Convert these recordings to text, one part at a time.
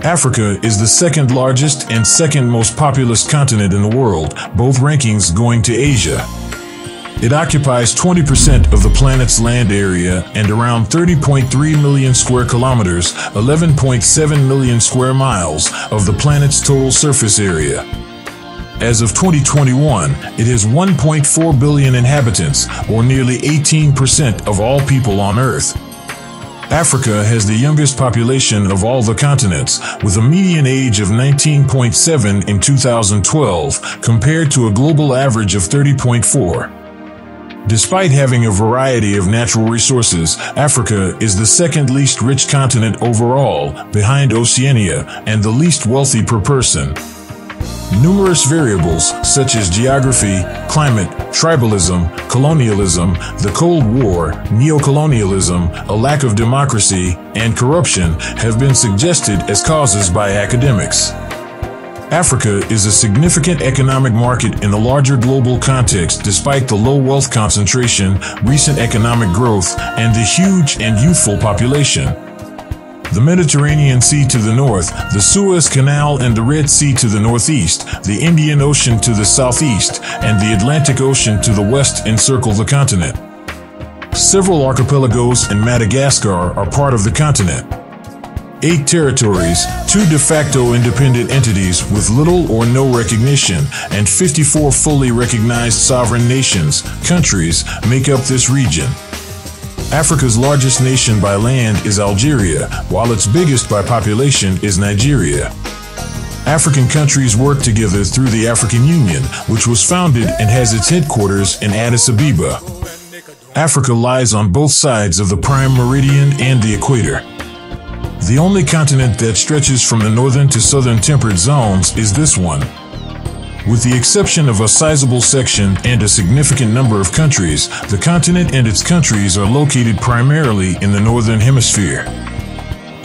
Africa is the second largest and second most populous continent in the world, both rankings going to Asia. It occupies 20% of the planet's land area and around 30.3 million square kilometers, 11.7 million square miles of the planet's total surface area. As of 2021, it has 1.4 billion inhabitants, or nearly 18% of all people on Earth. Africa has the youngest population of all the continents, with a median age of 19.7 in 2012, compared to a global average of 30.4. Despite having a variety of natural resources, Africa is the second least rich continent overall, behind Oceania, and the least wealthy per person. Numerous variables, such as geography, climate, tribalism, colonialism, the Cold War, neocolonialism, a lack of democracy, and corruption, have been suggested as causes by academics. Africa is a significant economic market in the larger global context despite the low wealth concentration, recent economic growth, and the huge and youthful population. The Mediterranean Sea to the north, the Suez Canal and the Red Sea to the northeast, the Indian Ocean to the southeast, and the Atlantic Ocean to the west encircle the continent. Several archipelagos and Madagascar are part of the continent. 8 territories, 2 de facto independent entities with little or no recognition, and 54 fully recognized sovereign nations, countries, make up this region. Africa's largest nation by land is Algeria, while its biggest by population is Nigeria. African countries work together through the African Union, which was founded and has its headquarters in Addis Ababa. Africa lies on both sides of the Prime Meridian and the equator. The only continent that stretches from the northern to southern temperate zones is this one. With the exception of a sizable section and a significant number of countries, the continent and its countries are located primarily in the northern hemisphere.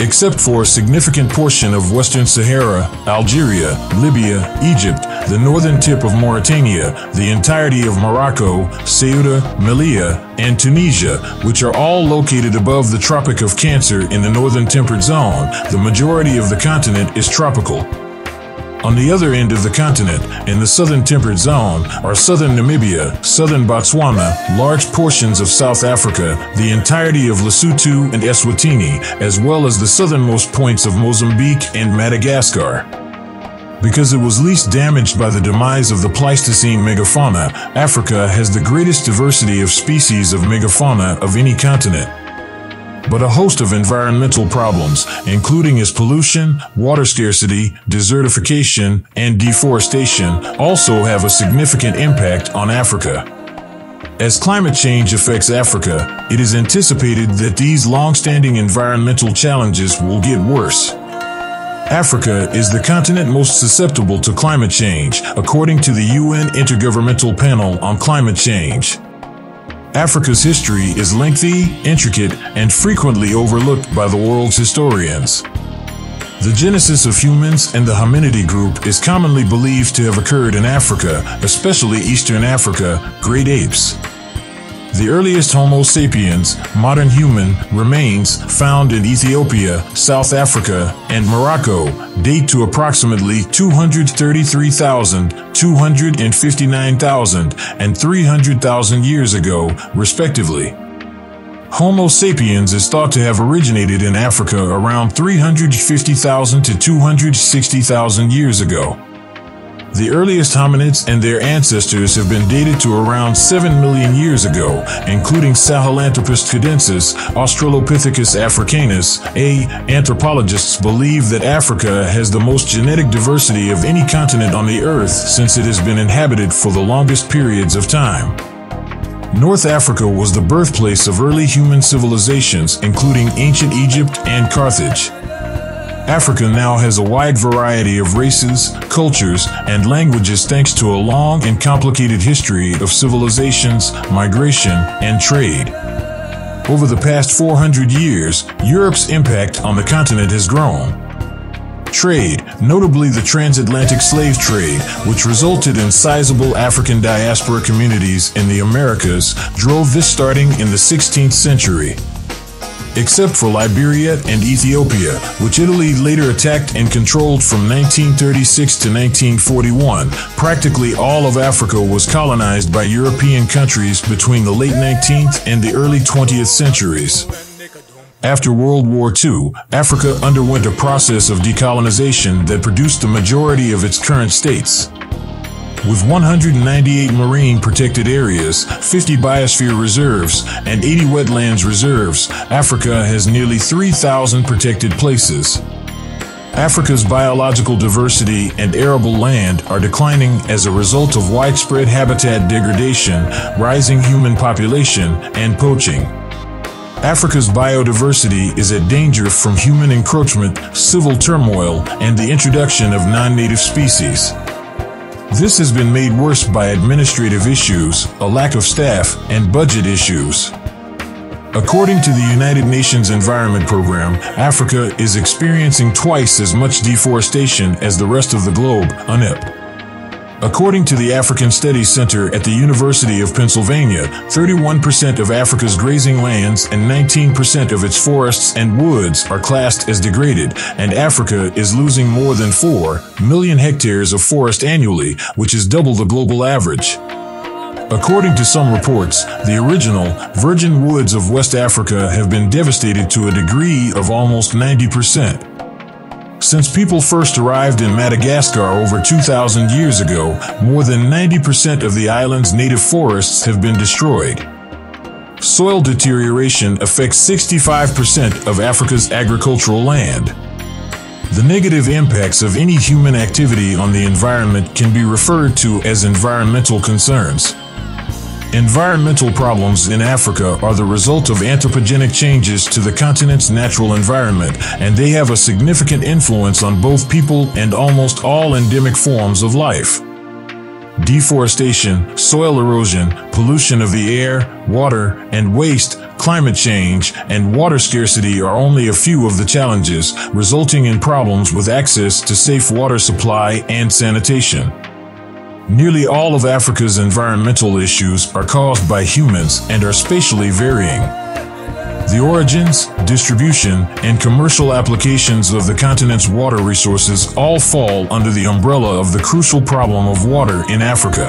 Except for a significant portion of Western Sahara, Algeria, Libya, Egypt, the northern tip of Mauritania, the entirety of Morocco, Ceuta, Melilla, and Tunisia, which are all located above the Tropic of Cancer in the northern temperate zone, the majority of the continent is tropical. On the other end of the continent, in the southern temperate zone, are southern Namibia, southern Botswana, large portions of South Africa, the entirety of Lesotho and Eswatini, as well as the southernmost points of Mozambique and Madagascar. Because it was least damaged by the demise of the Pleistocene megafauna, Africa has the greatest diversity of species of megafauna of any continent. But a host of environmental problems, including as pollution, water scarcity, desertification, and deforestation, also have a significant impact on Africa. As climate change affects Africa, it is anticipated that these long-standing environmental challenges will get worse. Africa is the continent most susceptible to climate change, according to the UN Intergovernmental Panel on Climate Change. Africa's history is lengthy, intricate, and frequently overlooked by the world's historians. The genesis of humans and the hominidae group is commonly believed to have occurred in Africa, especially Eastern Africa, great apes. The earliest Homo sapiens, modern human, remains found in Ethiopia, South Africa, and Morocco date to approximately 233,000, 259,000, and 300,000 years ago, respectively. Homo sapiens is thought to have originated in Africa around 350,000 to 260,000 years ago. The earliest hominids and their ancestors have been dated to around 7 million years ago, including Sahelanthropus cadensis, Australopithecus africanus. Anthropologists believe that Africa has the most genetic diversity of any continent on the Earth since it has been inhabited for the longest periods of time. North Africa was the birthplace of early human civilizations, including ancient Egypt and Carthage. Africa now has a wide variety of races, cultures, and languages thanks to a long and complicated history of civilizations, migration, and trade. Over the past 400 years, Europe's impact on the continent has grown. Trade, notably the transatlantic slave trade, which resulted in sizable African diaspora communities in the Americas, drove this starting in the 16th century. except for Liberia and Ethiopia, which Italy later attacked and controlled from 1936 to 1941. Practically all of Africa was colonized by European countries between the late 19th and the early 20th centuries. After World War II, Africa underwent a process of decolonization that produced the majority of its current states. With 198 marine protected areas, 50 biosphere reserves, and 80 wetlands reserves, Africa has nearly 3,000 protected places. Africa's biological diversity and arable land are declining as a result of widespread habitat degradation, rising human population, and poaching. Africa's biodiversity is at danger from human encroachment, civil turmoil, and the introduction of non-native species. This has been made worse by administrative issues, a lack of staff, and budget issues. According to the United Nations Environment Program, Africa is experiencing twice as much deforestation as the rest of the globe, UNEP. According to the African Studies Center at the University of Pennsylvania, 31% of Africa's grazing lands and 19% of its forests and woods are classed as degraded, and Africa is losing more than 4 million hectares of forest annually, which is double the global average. According to some reports, the original virgin woods of West Africa have been devastated to a degree of almost 90%. Since people first arrived in Madagascar over 2,000 years ago, more than 90% of the island's native forests have been destroyed. Soil deterioration affects 65% of Africa's agricultural land. The negative impacts of any human activity on the environment can be referred to as environmental concerns. Environmental problems in Africa are the result of anthropogenic changes to the continent's natural environment, and they have a significant influence on both people and almost all endemic forms of life. Deforestation, soil erosion, pollution of the air, water, and waste, climate change, and water scarcity are only a few of the challenges, resulting in problems with access to safe water supply and sanitation. Nearly all of Africa's environmental issues are caused by humans and are spatially varying. The origins, distribution, and commercial applications of the continent's water resources all fall under the umbrella of the crucial problem of water in Africa.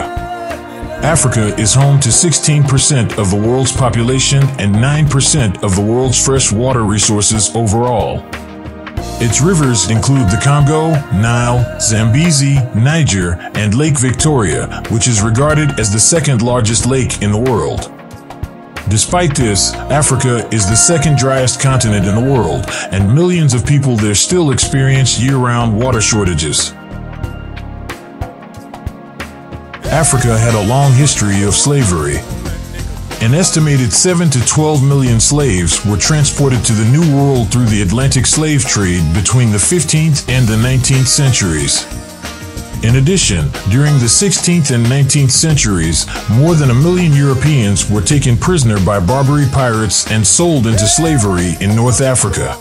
Africa is home to 16% of the world's population and 9% of the world's fresh water resources overall. Its rivers include the Congo, Nile, Zambezi, Niger, and Lake Victoria, which is regarded as the second largest lake in the world. Despite this, Africa is the second driest continent in the world, and millions of people there still experience year-round water shortages. Africa had a long history of slavery. An estimated 7 to 12 million slaves were transported to the New World through the Atlantic slave trade between the 15th and the 19th centuries. In addition, during the 16th and 19th centuries, more than 1 million Europeans were taken prisoner by Barbary pirates and sold into slavery in North Africa.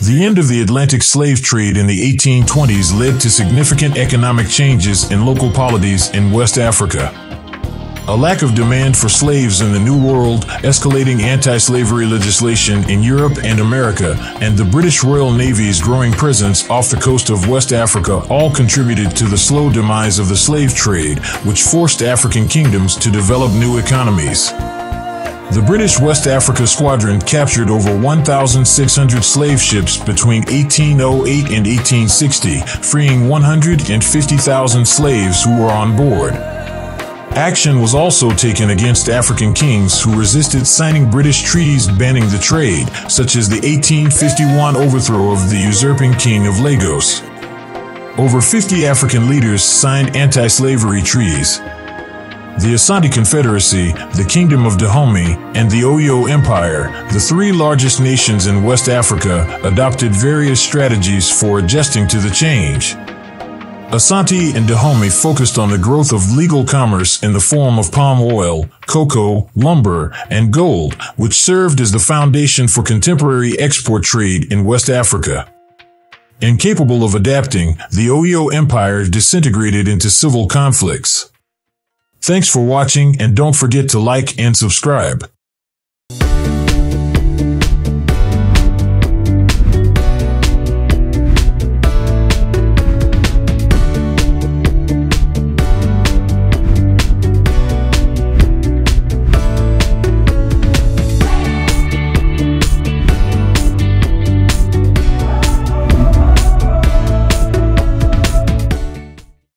The end of the Atlantic slave trade in the 1820s led to significant economic changes in local polities in West Africa. A lack of demand for slaves in the New World, escalating anti-slavery legislation in Europe and America, and the British Royal Navy's growing presence off the coast of West Africa all contributed to the slow demise of the slave trade, which forced African kingdoms to develop new economies. The British West Africa Squadron captured over 1,600 slave ships between 1808 and 1860, freeing 150,000 slaves who were on board. Action was also taken against African kings who resisted signing British treaties banning the trade, such as the 1851 overthrow of the usurping king of Lagos. Over 50 African leaders signed anti-slavery treaties. The Asante Confederacy, the Kingdom of Dahomey, and the Oyo Empire, the three largest nations in West Africa, adopted various strategies for adjusting to the change. Asante and Dahomey focused on the growth of legal commerce in the form of palm oil, cocoa, lumber, and gold, which served as the foundation for contemporary export trade in West Africa. Incapable of adapting, the Oyo Empire disintegrated into civil conflicts. Thanks for watching, and don't forget to like and subscribe.